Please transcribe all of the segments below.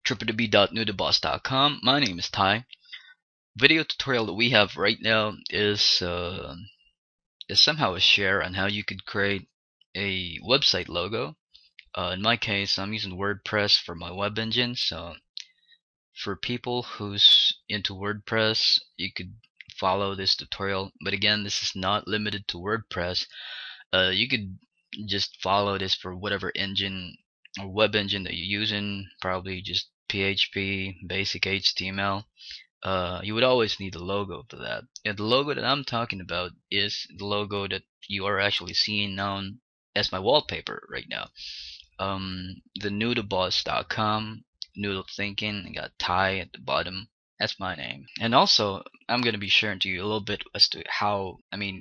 www.newtoboss.com. My name is Ty. Video tutorial that we have right now is somehow a share on how you could create a website logo. In my case, I'm using WordPress for my web engine, so for people who's into WordPress, you could follow this tutorial. But again, this is not limited to WordPress. You could just follow this for whatever engine or web engine that you're using, probably just PHP, basic HTML. You would always need a logo for that. And the logo that I'm talking about is the logo that you are actually seeing now as my wallpaper right now. The newtoboss.com, noodle thinking, I got Ty at the bottom. That's my name. And also, I'm going to be sharing to you a little bit as to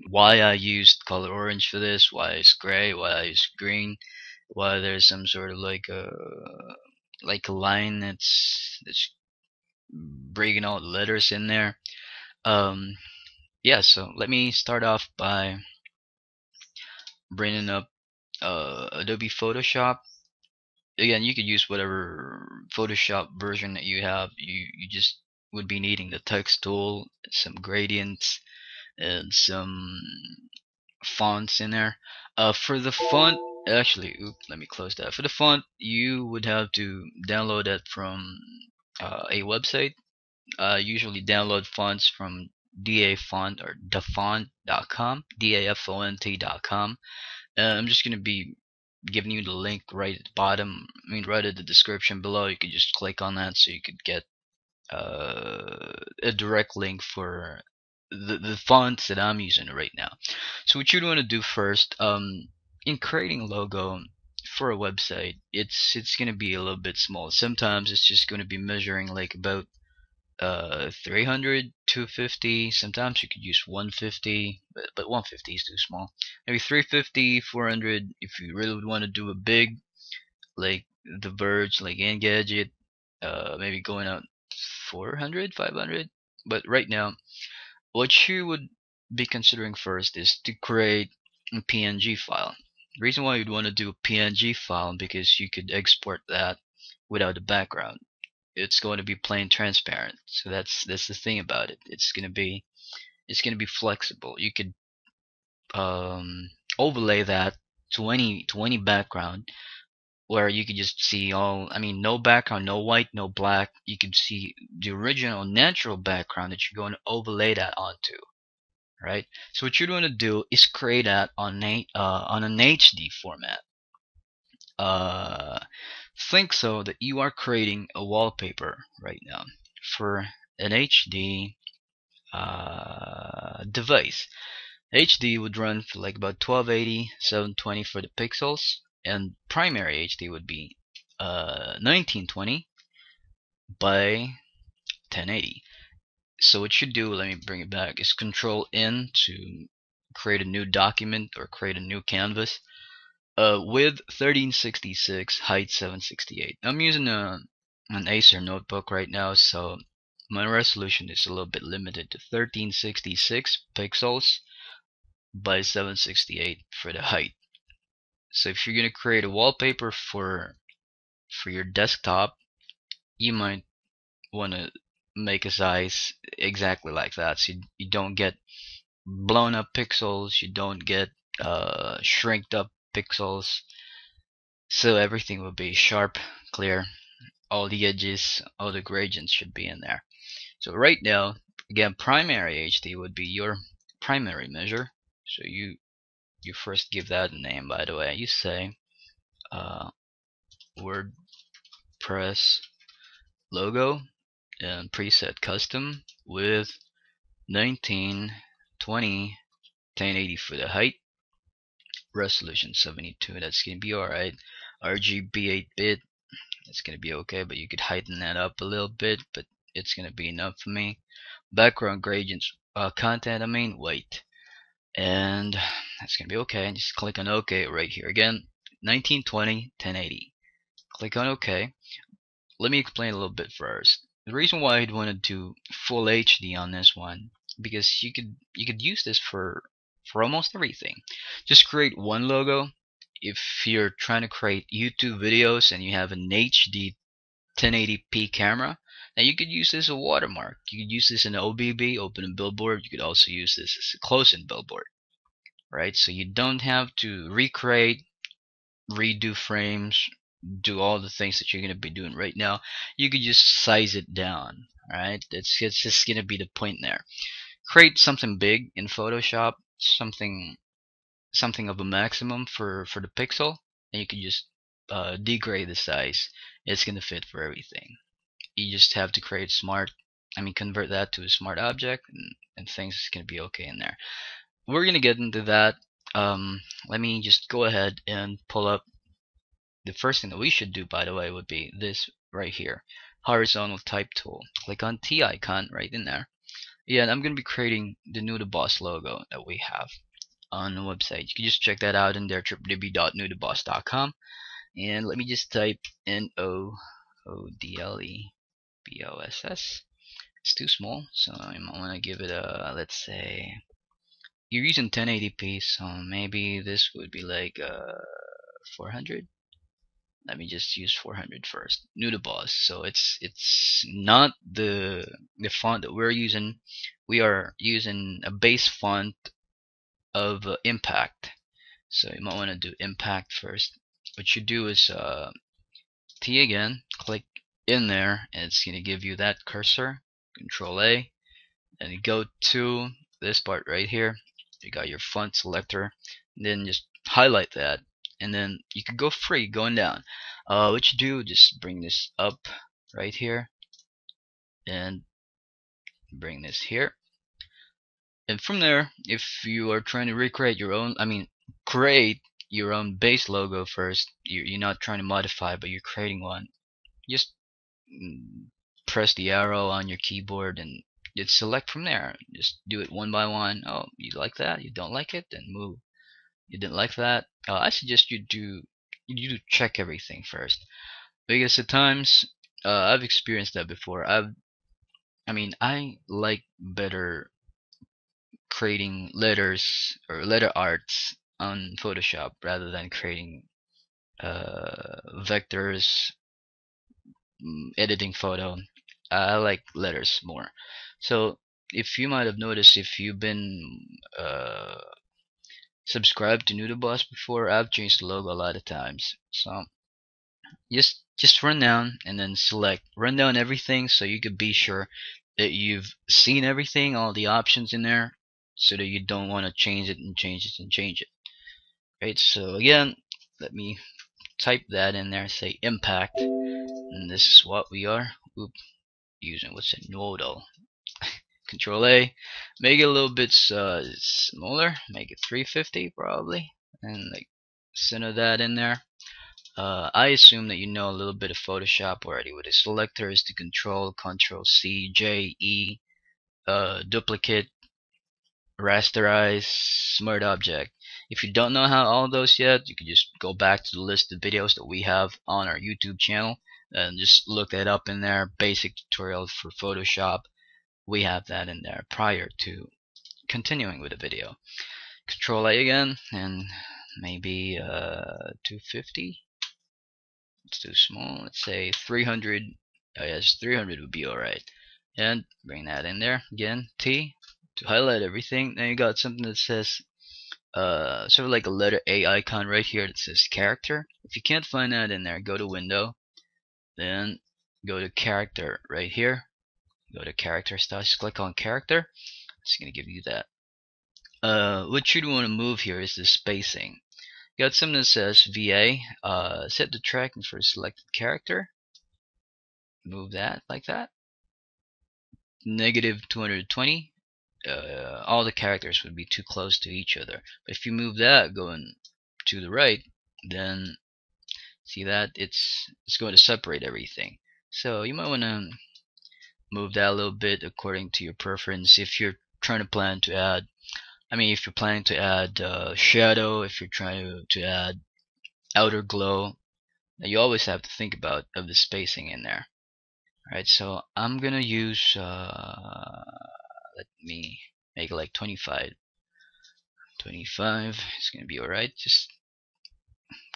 why I used color orange for this, why it's gray, why I used green, why there's some sort of like a line that's breaking all the letters in there. Yeah, so let me start off by bringing up Adobe Photoshop. Again, you could use whatever Photoshop version that you have. You just would be needing the text tool, some gradients, and some fonts in there. For the font, actually, let me close that. For the font, you would have to download that from a website. Usually download fonts from dafont or dafont.com, dafont.com. I'm just going to be giving you the link right at the bottom, right at the description below. You could just click on that so you could get a direct link for the fonts that I'm using right now. So what you'd want to do first, in creating a logo for a website, it's going to be a little bit small. Sometimes it's just going to be measuring like about 300, 250. Sometimes you could use 150, but 150 is too small. Maybe 350, 400 if you really would want to do a big, like The Verge, like Engadget. Maybe going out 400, 500. But right now, what you would be considering first is to create a PNG file. The reason why you'd want to do a PNG file because you could export that without the background. It's going to be plain transparent. So that's the thing about it. It's going to be flexible. You could overlay that to any background where you could just see no background, no white, no black. You could see the original natural background that you're going to overlay that onto, right? So what you're going to do is create that on an HD format. Think so that you are creating a wallpaper right now for an HD device. HD would run for like about 1280, 720 for the pixels, and primary HD would be 1920 by 1080. So what you do, let me bring it back, is Control N to create a new document or create a new canvas. Width 1366, height 768. I'm using an Acer notebook right now, so my resolution is a little bit limited to 1366 pixels by 768 for the height. So if you're gonna create a wallpaper for your desktop, you might want to make a size exactly like that, so you don't get blown up pixels, you don't get shrinked up pixels, so everything will be sharp, clear. All the edges, all the gradients should be in there. So right now, again, primary HD would be your primary measure. So you first give that a name, by the way. You say WordPress logo and preset custom with 1920 1080 for the height, resolution 72. That's gonna be alright. RGB 8-bit, that's gonna be okay, but you could heighten that up a little bit, but it's gonna be enough for me. Background gradients, content, white, and that's gonna be okay. And just click on OK right here. Again, 1920 1080. Click on OK. Let me explain a little bit first. The reason why I'd want to do full HD on this one, because you could use this for almost everything. Just create one logo. If you're trying to create YouTube videos and you have an HD 1080p camera, then you could use this as a watermark. You could use this in OBB, open in billboard. You could also use this as a close-in billboard, right? So you don't have to recreate, redo frames, do all the things that you're going to be doing right now. You could just size it down, right? It's just going to be the point there. Create something big in Photoshop, something of a maximum for the pixel, and you can just degrade the size. It's going to fit for everything. You just have to create convert that to a smart object, and things is going to be okay in there. We're going to get into that. Let me just go ahead and pull up. The first thing that we should do, by the way, would be this right here, horizontal type tool. Click on T icon right in there. Yeah, and I'm going to be creating the new to boss logo that we have on the website. You can just check that out in there, www.newtoboss.com. And let me just type NOODLEBOSS. It's too small, so I might want to give it a, let's say, you're using 1080p, so maybe this would be like 400. Let me just use 400 first. New to boss, so it's not the font that we're using. We are using a base font of impact, so you might want to do impact first. What you do is T again, click in there, and it's gonna give you that cursor. Control A, and you go to this part right here. You got your font selector, and then just highlight that, and then you can go free going down. What you do, just bring this up right here, and bring this here. And from there, if you are trying to recreate your own, create your own base logo first. You're not trying to modify, but you're creating one. Just press the arrow on your keyboard and just select from there. Just do it one by one. Oh, you like that? You don't like it? Then move. You didn't like that? I suggest you do check everything first, because at times I've experienced that before. I like better creating letters or letter arts on Photoshop rather than creating vectors, editing photo. I like letters more. So if you might have noticed, if you've been subscribed to NewToBoss before, I've changed the logo a lot of times. So just run down and then run down everything, so you could be sure that you've seen everything, all the options in there, so that you don't want to change it and change it and change it. Right, so again, let me type that in there, say impact, and this is what we are using. What's it? Nodal. Control A, make it a little bit smaller, make it 350 probably, and like center that in there. I assume that you know a little bit of Photoshop already. With the selector is to Control C, J, E, duplicate, rasterize, smart object. If you don't know how all those yet, you can just go back to the list of videos that we have on our YouTube channel and just look that up in there. Basic tutorial for Photoshop. We have that in there prior to continuing with the video. Control A again, and maybe 250. It's too small. Let's say 300. Yes, 300 would be alright. And bring that in there again. T to highlight everything. Then you got something that says sort of like a letter A icon right here that says character. If you can't find that in there, go to Window, then go to character right here. Go to character styles, click on character. It's gonna give you that. What you want to move here is the spacing. You got something that says VA. Set the tracking for a selected character. Move that like that. Negative 220. All the characters would be too close to each other. But if you move that going to the right, then see that it's going to separate everything. So you might want to move that a little bit according to your preference. If you're trying to plan to add, if you're planning to add shadow, if you're trying to add outer glow, you always have to think about the spacing in there. Alright, so I'm gonna use let me make it like 25. 25 is gonna be alright. Just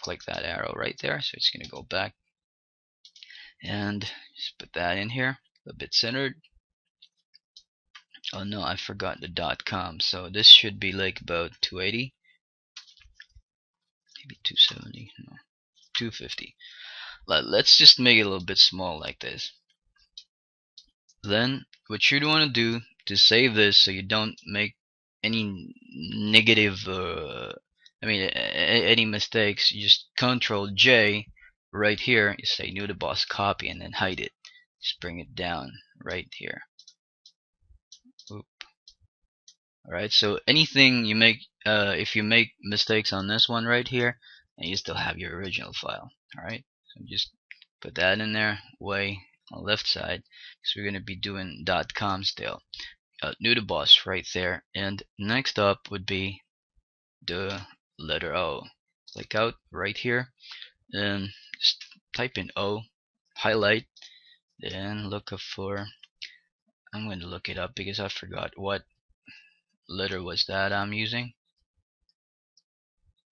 click that arrow right there, so it's gonna go back. and just put that in here, a bit centered. Oh no, I forgot the .com, so this should be like about 280, maybe 270, no, 250. Let's just make it a little bit small like this. Then what you want to do to save this so you don't make any negative any mistakes, you just Control J right here, you say new to boss copy and then hide it. Just bring it down right here. Oop. Alright, so anything you make, if you make mistakes on this one right here, and you still have your original file. Alright, so just put that in there, way on the left side, because we're going to be doing .com still. New to boss right there, and next up would be the letter O. Click out right here, and just type in O, highlight, then look up for, I'm going to look it up because I forgot what letter was that I'm using.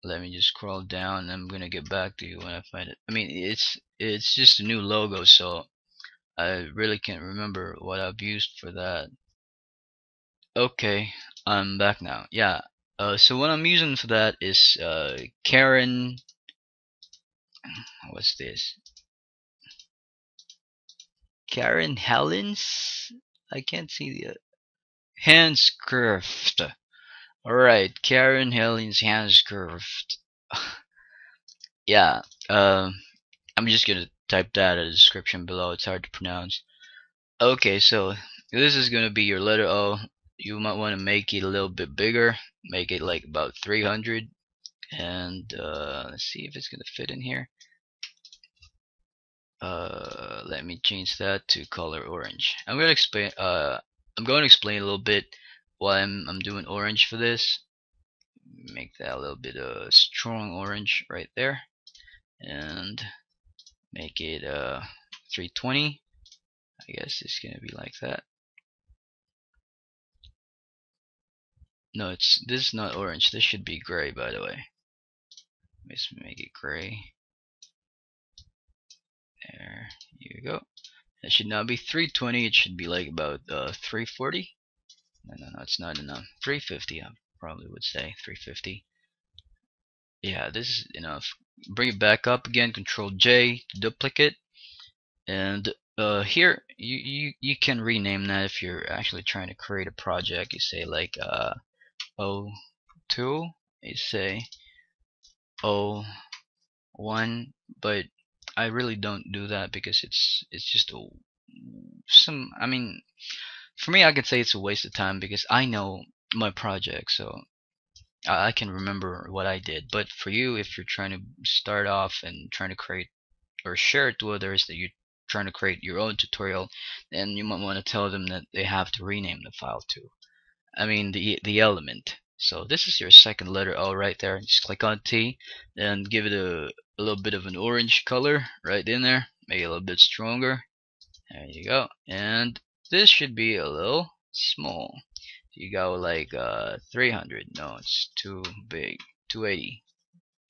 Let me just scroll down. I'm gonna get back to you when I find it. I mean, it's just a new logo, so I really can't remember what I've used for that. Okay, I'm back now. Yeah. So what I'm using for that is Karen. What's this? Karen Helens? I can't see the hands curved. Alright, Karen Helen's hands curved. Yeah, I'm just gonna type that in the description below. It's hard to pronounce. Okay, so this is gonna be your letter O. You might want to make it a little bit bigger. Make it like about 300. And let's see if it's gonna fit in here. Let me change that to color orange. I'm going to explain a little bit why I'm doing orange for this. Make that a little bit strong orange right there, and make it 320. I guess it's gonna be like that. No, this is not orange. This should be gray, by the way. Let's make it gray. There you go. It should not be 320. It should be like about 340. No, it's not enough. 350, I probably would say 350. Yeah, this is enough. Bring it back up again. Control J to duplicate, and here you can rename that if you're actually trying to create a project. You say like O2. You say O1, but I really don't do that because it's just I mean, for me, I could say it's a waste of time because I know my project, so I can remember what I did. But for you, if you're trying to start off and trying to create or share it to others that you're trying to create your own tutorial, then you might want to tell them that they have to rename the file too. I mean the element. So this is your second letter O right there. Just click on T, then give it a little bit of an orange color right in there. Make it a little bit stronger. There you go. And this should be a little small. You go like 300. No, it's too big. 280,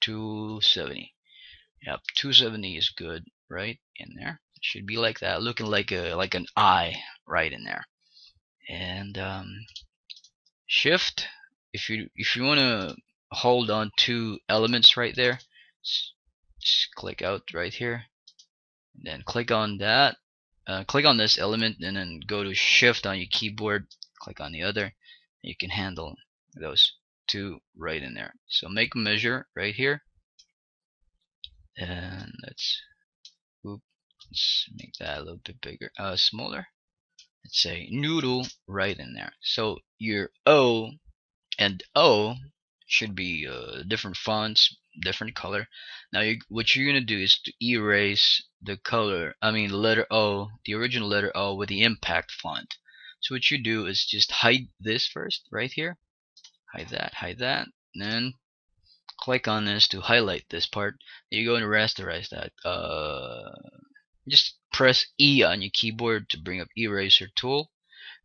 270. Yep, 270 is good right in there. It should be like that, looking like an eye right in there. And Shift, if you want to hold on two elements right there, just click out right here, and then click on that. Click on this element, and then go to Shift on your keyboard. Click on the other. You can handle those two right in there. So make a measure right here, and let's make that a little bit bigger, smaller. Let's say noodle right in there. So your O and O should be different fonts, different color. Now what you're gonna do is to erase the color. I mean the letter O, the original letter O with the impact font. So what you do is just hide this first, right here. Hide that, and then click on this to highlight this part. You're going to rasterize that. Just press E on your keyboard to bring up eraser tool.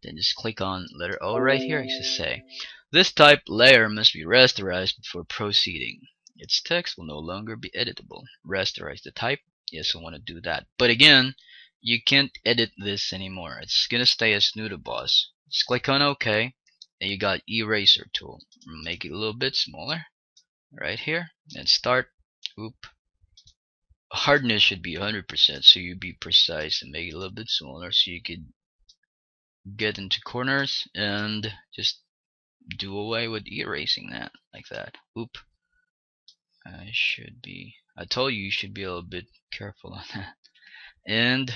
Then just click on letter O right here. You just say, this type layer must be rasterized before proceeding. Its text will no longer be editable. Rasterize the type. Yes, I want to do that. But again, you can't edit this anymore. It's gonna stay as noodle boss. Just click on OK, and you got eraser tool. Make it a little bit smaller right here. And start. Oop. Hardness should be 100%, so you be precise and make it a little bit smaller so you could get into corners and just do away with erasing that like that. Oop. I told you should be a little bit careful on that. And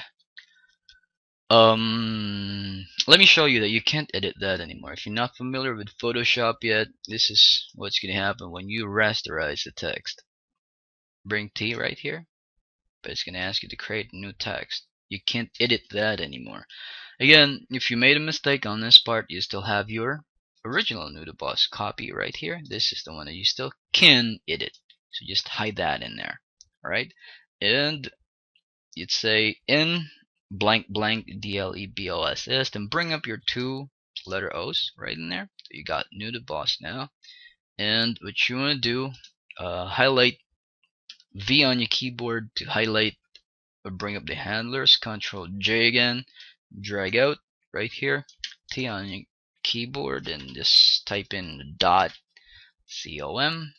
let me show you that you can't edit that anymore. If you're not familiar with Photoshop yet, this is what's gonna happen when you rasterize the text. Bring T right here, but it's gonna ask you to create new text. You can't edit that anymore. Again, if you made a mistake on this part, you still have your original noodle boss copy right here. This is the one that you still can edit. So just hide that in there. Alright? And you'd say in blank blank DLEBOSS, then bring up your two letter O's right in there. So you got noodle boss now. And what you want to do, highlight V on your keyboard to highlight or bring up the handlers. Control J again, drag out right here, T on your keyboard, and just type in dot com,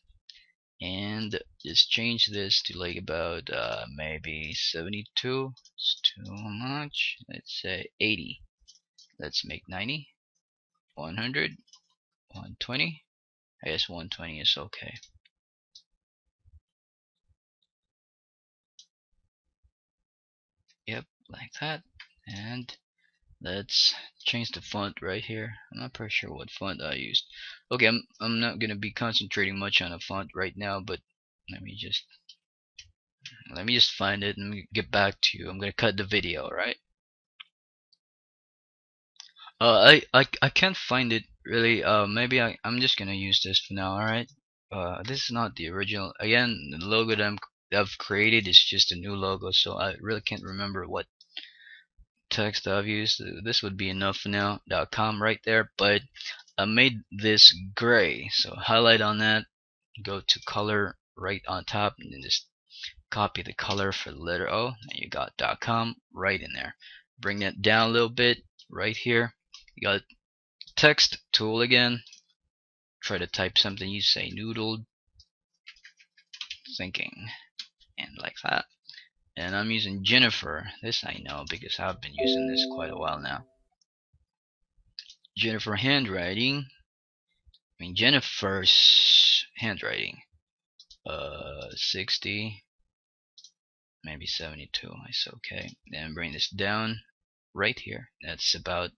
and just change this to like about maybe 72. It's too much. Let's say 80. Let's make 90, 100, 120. I guess 120 is okay. Yep, like that. And let's change the font right here. I'm not pretty sure what font I used. Okay, I'm not gonna be concentrating much on a font right now, but let me just find it and get back to you. I'm gonna cut the video, right? I can't find it really. Maybe I'm just gonna use this for now. All right. This is not the original. Again, the logo that I've created is just a new logo, so I really can't remember what text I've used. This would be enough for now. .com right there, but I made this gray, so highlight on that, go to color right on top, and then just copy the color for the letter O, and you got .com right in there. Bring that down a little bit right here. You got text tool again. Try to type something. You say noodled thinking, and like that. And I'm using Jennifer. This I know because I've been using this quite a while now. Jennifer handwriting. I mean Jennifer's handwriting. 60, maybe 72. It's okay. Then bring this down right here. That's about,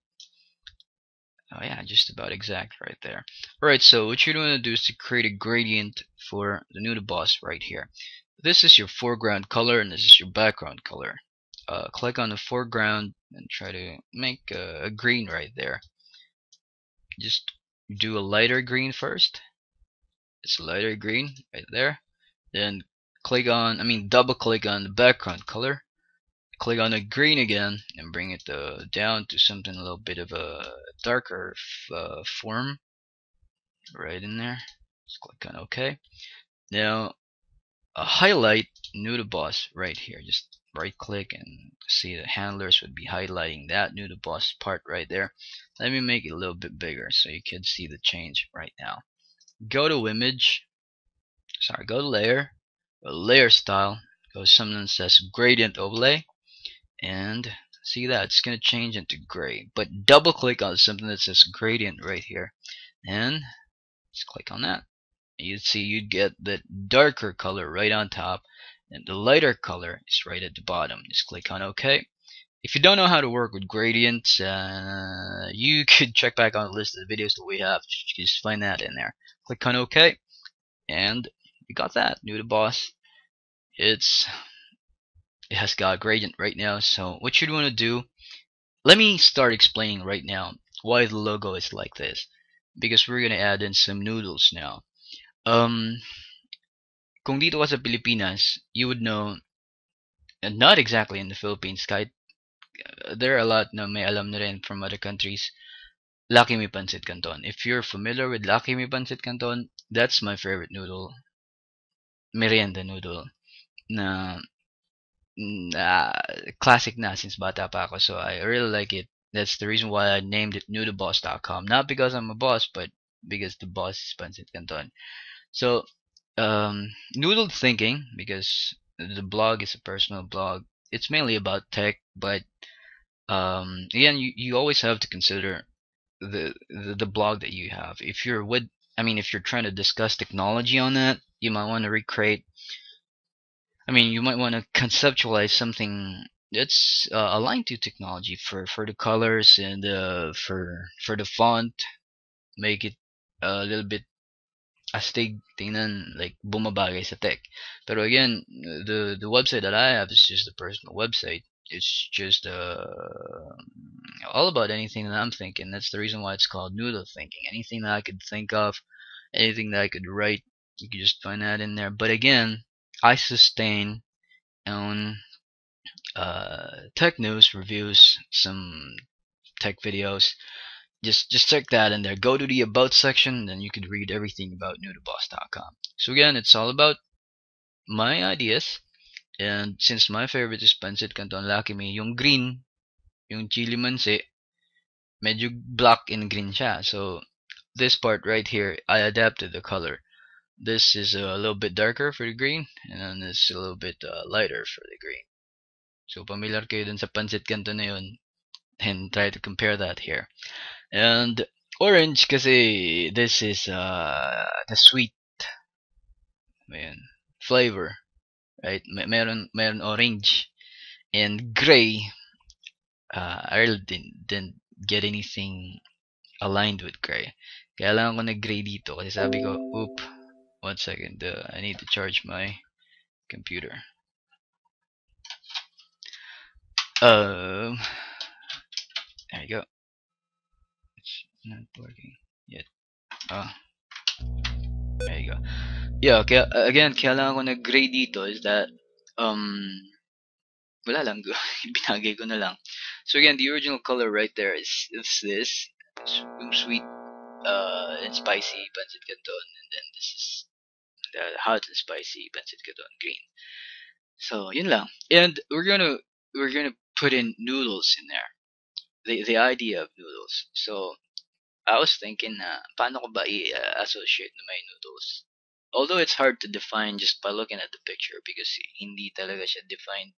oh yeah, just about exact right there. Alright, so what you're going to do is to create a gradient for the noodle boss right here. This is your foreground color and this is your background color. Click on the foreground and try to make a green right there. Just do a lighter green first. It's a lighter green right there. Then double click on the background color. Click on the green again and bring it down to something a little bit of a darker form right in there. Just click on OK. Now highlight noodle boss right here. Just right click and see the handlers would be highlighting that noodle boss part right there. Let me make it a little bit bigger so you can see the change right now. Go to image, go to layer, layer style, go to something that says gradient overlay, and see that it's going to change into gray. But double click on something that says gradient right here, and just click on that. You'd see you'd get the darker color right on top, and the lighter color is right at the bottom. Just click on OK. If you don't know how to work with gradients, you could check back on the list of the videos that we have. Just find that in there. Click on OK, and you got that noodle boss. It has got a gradient right now. So what you'd want to do, let me start explaining right now why the logo is like this, because we're gonna add in some noodles now. Kung dito ka sa Pilipinas, you would know, and not exactly in the Philippines, kahit there are a lot na may alam na rin from other countries, Lucky Me Pancit Canton. If you're familiar with Lucky Me Pancit Canton, that's my favorite noodle, merienda noodle, na classic na since bata pa ako, so I really like it. That's the reason why I named it newtoboss.com. Not because I'm a boss, but because the boss is Pancit Canton. So, noodle thinking, because the blog is a personal blog. It's mainly about tech, but again, you always have to consider the blog that you have. If you're with, I mean, if you're trying to discuss technology on that, you might want to recreate. I mean, you might want to conceptualize something that's aligned to technology for the colors and for the font. Make it a little bit astig tingnan, like bumabagay sa tech. Pero again, the website that I have is just a personal website. It's just all about anything that I'm thinking. That's the reason why it's called noodle thinking. Anything that I could think of, anything that I could write, you could just find that in there. But again, I sustain on tech news reviews, some tech videos. Just check that in there. Go to the about section, then you could read everything about newtoboss.com. So again, it's all about my ideas. And since my favorite is Pancit Canton, lucky me, yung green, yung chili mansi, medyo black and green siya. So this part right here, I adapted the color. This is a little bit darker for the green, and then this is a little bit lighter for the green. So familiar kayo dun sa Pancit Canton na yun, and try to compare that here. And orange kasi this is the sweet man, flavor, right? Meron orange and gray. I really didn't get anything aligned with gray. Kailangan ko na gray dito kasi sabi ko, oop, 1 second, I need to charge my computer. There you go. It's not working yet. Oh, there you go. Yeah, kaya, again, kailangan ko na gray dito is that, wala lang, binagay ko na lang. So again, the original color right there is this, yung sweet and spicy pancit canton, and then this is the hot and spicy pancit canton green. So yun lang, and we're gonna put in noodles in there. The idea of noodles. So I was thinking, paano ko ba i-associate na may noodles? Although it's hard to define just by looking at the picture because hindi talaga siya defined.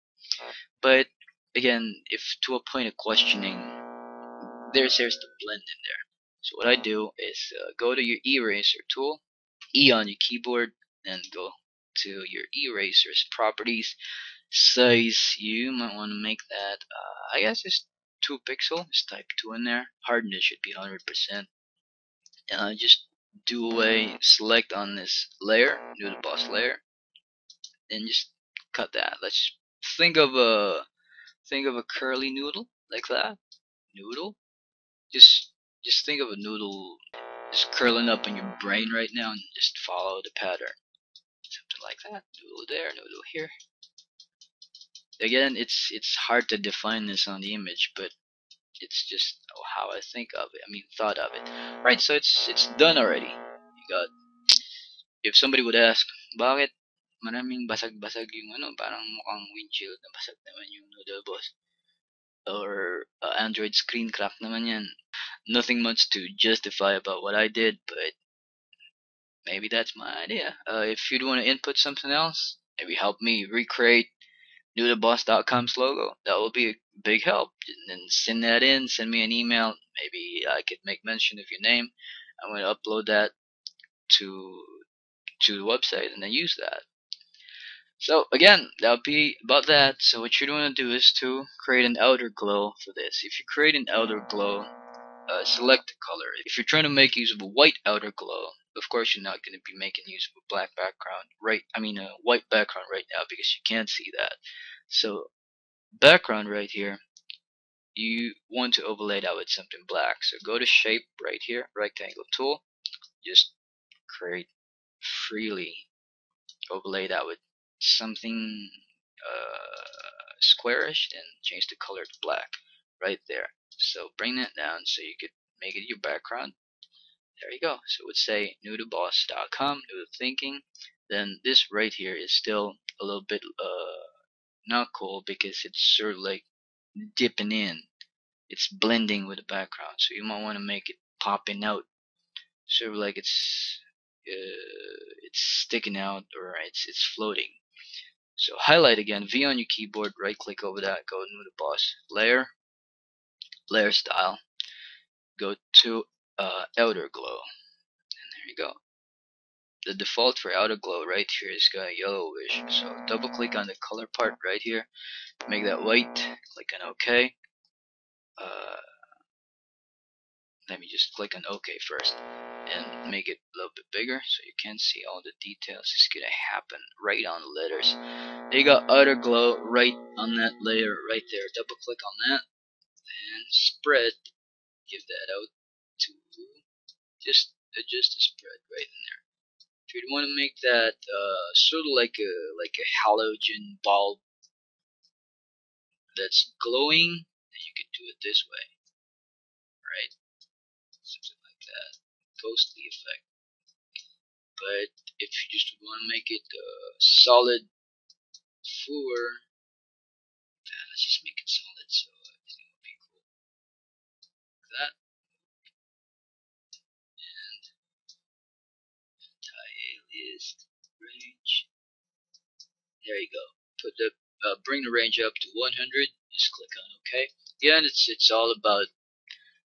But again, if to a point of questioning, there's the blend in there. So what I do is go to your eraser tool, E on your keyboard, and go to your eraser's properties. Size, you might want to make that, I guess it's 2 pixel. Just type 2 in there. Hardness should be 100%. Just do away, select on this layer, do the boss layer, and just cut that. Let's think of a curly noodle like that. Noodle. Just think of a noodle just curling up in your brain right now, and just follow the pattern. Something like that. Noodle there, noodle here. Again, it's hard to define this on the image, but it's just how I think of it. I mean, thought of it. Right. So it's done already. You got. If somebody would ask, bakit maraming basag-basag yung ano, parang mukhang windshield na basag naman yung noodle boss. Or Android screen crack naman yan. Nothing much to justify about what I did, but maybe that's my idea. If you'd want to input something else, maybe help me recreate newtoboss.com's logo. That will be a big help. And then send that in, send me an email. Maybe I could make mention of your name. I'm going to upload that to the website and then use that. So again, that'll be about that. So what you're going to do is to create an outer glow for this. If you create an outer glow, select the color. If you're trying to make use of a white outer glow, of course you're not going to be making use of a black background, right? I mean a white background right now because you can't see that. So background right here, you want to overlay that with something black. So go to shape right here, rectangle tool, just create freely, overlay that with something squarish, then change the color to black right there. So bring that down so you could make it your background. There you go. So it would say newtoboss.com, new to thinking. Then this right here is still a little bit not cool because it's sort of like dipping in. It's blending with the background, so you might want to make it popping out, sort of like it's sticking out, or it's floating. So highlight again, V on your keyboard, right click over that, go to the boss, layer, layer style, go to outer glow, and there you go. The default for outer glow right here is kind of yellowish, so double click on the color part right here, make that white, click on OK. Let me just click on OK first and make it a little bit bigger so you can see all the details. It's gonna happen right on the letters. There you got outer glow right on that layer right there. Double click on that and spread. Give that out to just adjust the spread right in there. If you want to make that sort of like a halogen bulb that's glowing, then you could do it this way, right? Something like that, ghostly effect. But if you just want to make it solid for, let's just make it solid so everything will be cool. Like that. And anti-alias range. There you go. Put the bring the range up to 100. Just click on OK. Again, it's all about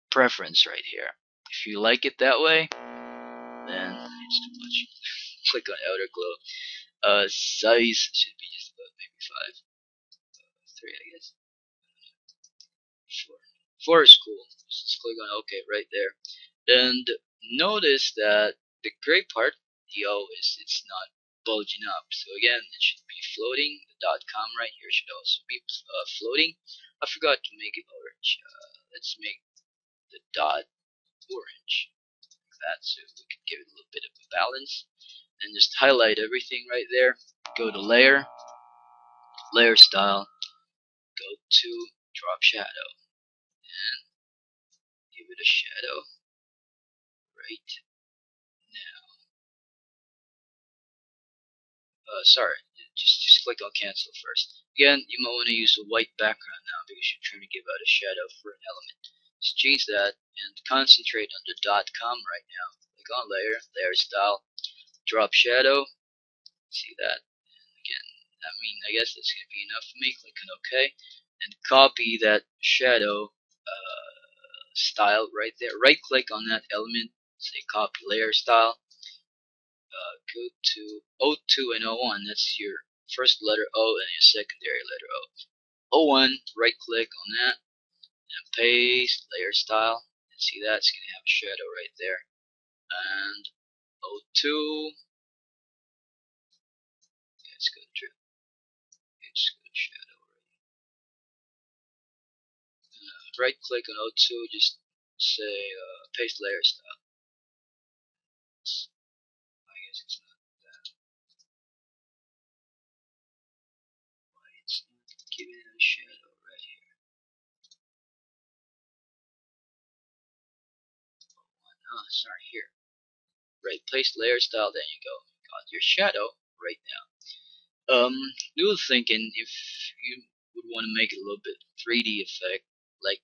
preference right here. If you like it that way, then it's too much. Click on outer glow. Size should be just about maybe 5, 3, I guess. 4. 4 is cool. Just click on OK right there. And notice that the gray part, the O, it's not bulging up. So again, it should be floating. The .com right here should also be floating. I forgot to make it orange. Let's make the dot orange like that, so we can give it a little bit of a balance. And just highlight everything right there. Go to layer, layer style, go to drop shadow, and give it a shadow right now. Sorry, just click on cancel first. Again, you might want to use a white background now because you're trying to give out a shadow for an element. Just change that and concentrate on the .com right now. Click on layer, layer style, drop shadow. See that? And again, I guess that's going to be enough for me. Click on OK. And copy that shadow style right there. Right click on that element, say copy layer style. Go to O2 and O1. That's your first letter O and your secondary letter O. O1, right click on that and paste layer style. And see that? It's going to have a shadow right there. And O2. Let's go to shadow. Right click on O2, just say paste layer style. I guess it's not that. Why it's not giving it a shadow right here. Oh, sorry, here. Right, paste layer style, there you go. Got your shadow right now. You were thinking if you would want to make it a little bit 3D effect, like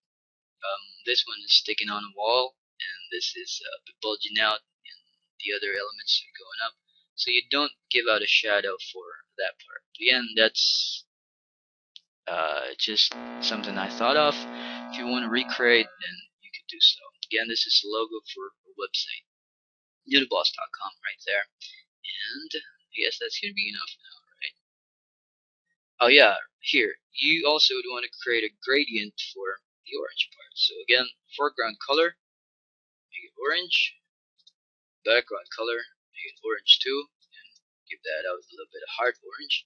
this one is sticking on a wall, and this is bulging out, and the other elements are going up. So you don't give out a shadow for that part. Again, that's just something I thought of. If you want to recreate, then you could do so. Again, this is a logo for a website, uniboss.com right there. And I guess that's going to be enough now, right? Oh yeah, here, you also would want to create a gradient for the orange part. So again, foreground color, make it orange. Background color, make it orange too. And give that out a little bit of heart orange.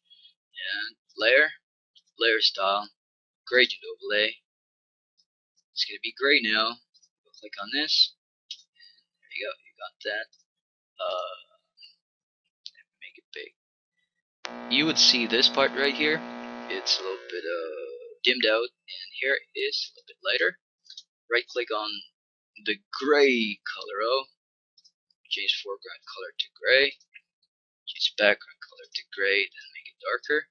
And layer, layer style, gradient overlay. It's going to be gray now. Click on this. There you go, you got that. Make it big. You would see this part right here. It's a little bit dimmed out, and here it is a little bit lighter. Right click on the gray color O, change foreground color to gray, change background color to gray, then make it darker.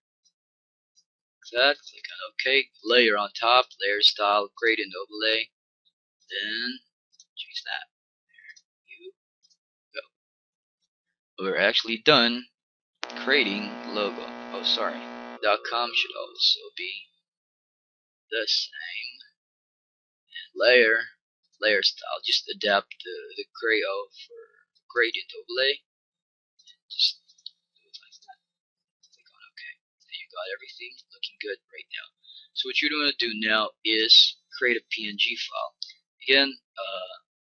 that. Click on OK. Layer on top, layer style, gradient overlay. Then choose that. You go. We're actually done creating logo. Oh, sorry. .com should also be the same. Layer style. Just adapt the gray for gradient overlay. Just do it like that. Click on OK. And you got everything looking good right now. So what you're going to do now is create a PNG file. Again,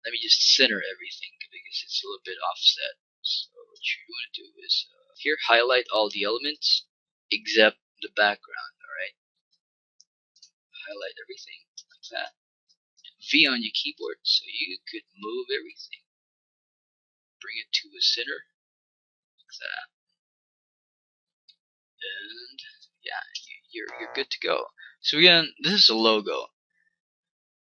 let me just center everything because it's a little bit offset. So what you're going to do is here highlight all the elements except the background. Alright, highlight everything like that. V on your keyboard so you could move everything. Bring it to a center like that. And yeah, you're good to go. So again, this is a logo.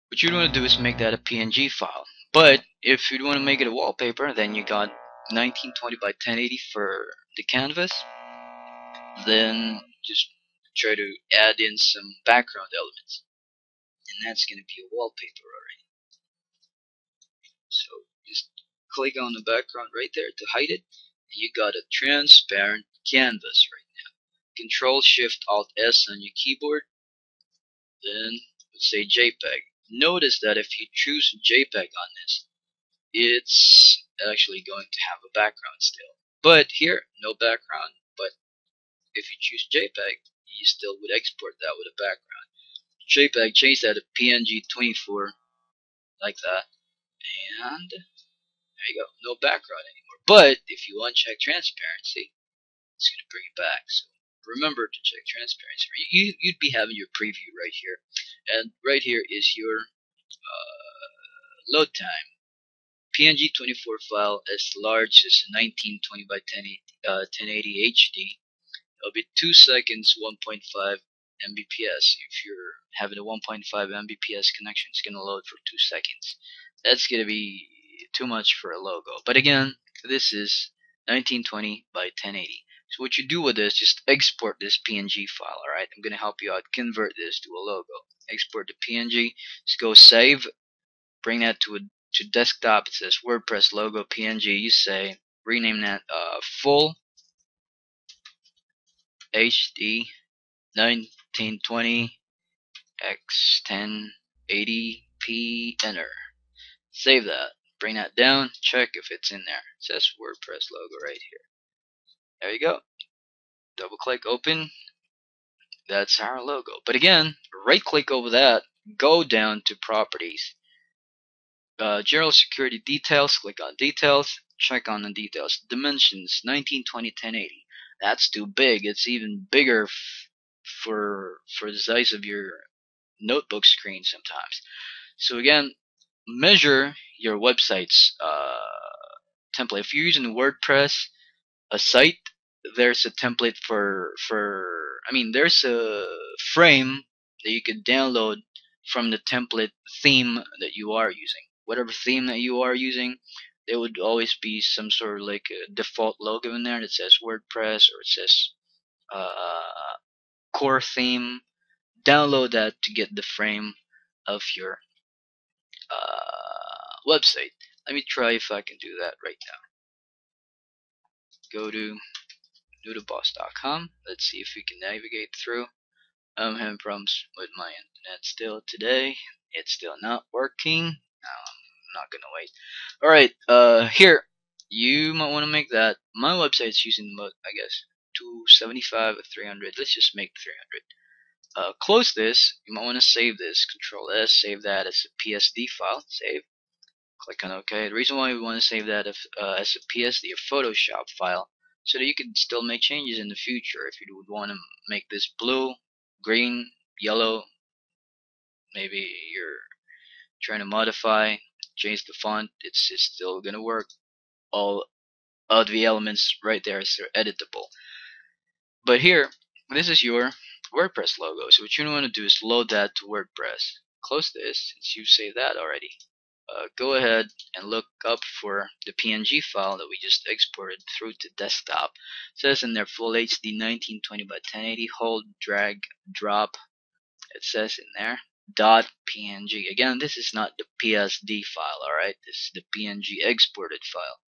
What you're going to do is make that a PNG file. But if you want to make it a wallpaper, then you got 1920 by 1080 for the canvas. Then just try to add in some background elements, and that's going to be a wallpaper already. So just click on the background right there to hide it, and you got a transparent canvas right now. Control Shift Alt S on your keyboard, then let's say JPEG. Notice that if you choose JPEG on this, it's actually going to have a background still. But here, no background, but if you choose JPEG, you still would export that with a background. JPEG, change that to PNG 24, like that, and there you go, no background anymore. But if you uncheck transparency, it's going to bring it back. So remember to check transparency. You'd be having your preview right here, and right here is your load time. PNG 24 file as large as 1920 by 1080 HD. It'll be 2 seconds, 1.5 Mbps. If you're having a 1.5 Mbps connection, it's gonna load for 2 seconds. That's gonna be too much for a logo. But again, this is 1920 by 1080. So what you do with this, just export this PNG file. Alright, I'm gonna help you out. Convert this to a logo. Export the PNG. Just go save. Bring that to desktop. It says WordPress logo PNG. You say rename that full HD 1920 x 1080p. Enter. Save that. Bring that down. Check if it's in there. It says WordPress logo right here. There you go. Double click open. That's our logo. But again, right click over that. Go down to properties. General security details. Click on details. Check on the details. Dimensions 1920 1080. That's too big. It's even bigger for the size of your notebook screen sometimes. So again, measure your website's template. If you're using WordPress, a site, there's a template there's a frame that you could download from the template theme that you are using. Whatever theme that you are using, there would always be some sort of like a default logo in there that says WordPress, or it says core theme. Download that to get the frame of your website. Let me try if I can do that right now. Go to noodleboss.com. Let's see if we can navigate through. I'm having problems with my internet still today. It's still not working. I'm not gonna wait. Alright, here, you might want to make that. My website's using, I guess, 275 or 300. Let's just make 300. Close this. You might want to save this. Control S, save that as a PSD file. Save. Click on OK. The reason why we want to save that as a PSD or Photoshop file, so that you can still make changes in the future. If you would want to make this blue, green, yellow, maybe you're trying to modify, change the font, it's still gonna work. All of the elements right there is editable. But here, this is your WordPress logo. So what you want to do is load that to WordPress. Close this since you saved that already. go ahead and look up for the PNG file that we just exported through to desktop. It says in there full HD 1920 by 1080. Hold, drag, drop. It says in there .png. Again, this is not the PSD file. All right, this is the PNG exported file.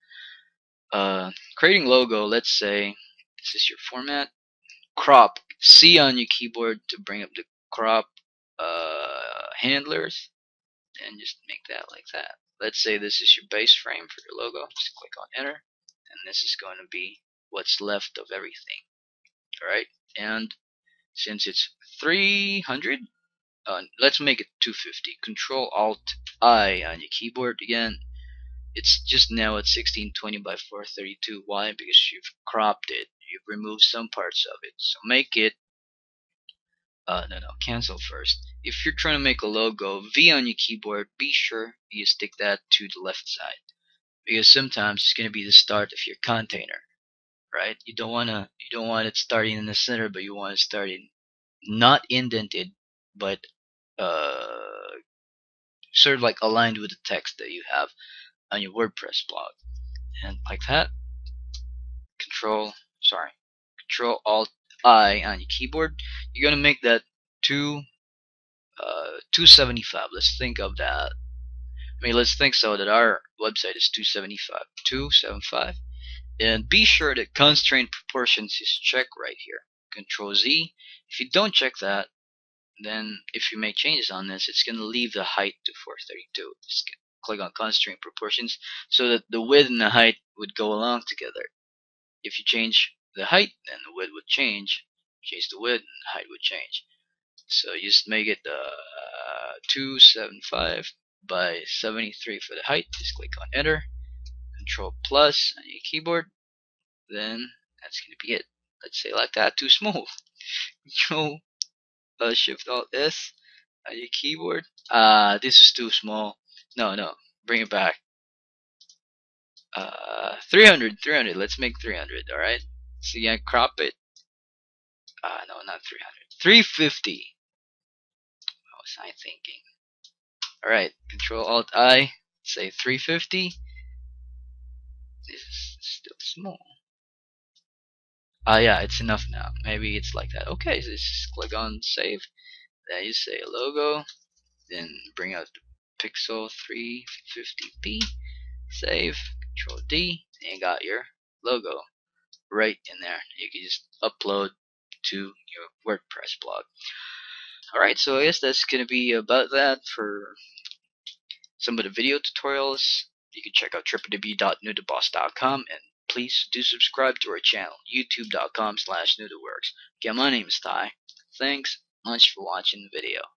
Creating logo. Let's say this is your format. Crop. C on your keyboard to bring up the crop handlers, and just make that like that. Let's say this is your base frame for your logo. Just click on enter, and this is going to be what's left of everything. Alright, and since it's 300, let's make it 250. Control Alt I on your keyboard again. It's just now at 1620 by 432. Why? Because you've cropped it. You've removed some parts of it. So make it cancel first. If you're trying to make a logo, V on your keyboard, be sure you stick that to the left side, because sometimes it's going to be the start of your container, right? You don't want it starting in the center, but you want it starting not indented, but sort of like aligned with the text that you have on your WordPress blog, and like that. Control Alt I on your keyboard. You're gonna make that 275. Let's think of that. I mean, let's think so that our website is 275, and be sure that Constrain Proportions is checked right here. Control Z. If you don't check that, then if you make changes on this, it's going to leave the height to 432. Just click on Constrain Proportions so that the width and the height would go along together. If you change the height, then the width would change. Change the width, and the height would change. So you just make it 275 by 73 for the height. Just click on enter. Control plus on your keyboard. Then that's going to be it. Let's say like that. Too small. Control Shift Alt S on your keyboard. This is too small. No, bring it back. 300. Let's make 300. All right. So again, crop it. No, not 300. 350. What was I thinking? All right. Control Alt I. Say 350. This is still small. Yeah, it's enough now. Maybe it's like that. Okay, so just click on save. Then you say logo. Then bring out the pixel 350p. Save. Control D. And you got your logo right in there. You can just upload to your WordPress blog. Alright, so I guess that's going to be about that for some of the video tutorials. You can check out www.nudaboss.com, and please do subscribe to our channel, youtube.com/nudaworks. Again, my name is Ty. Thanks much for watching the video.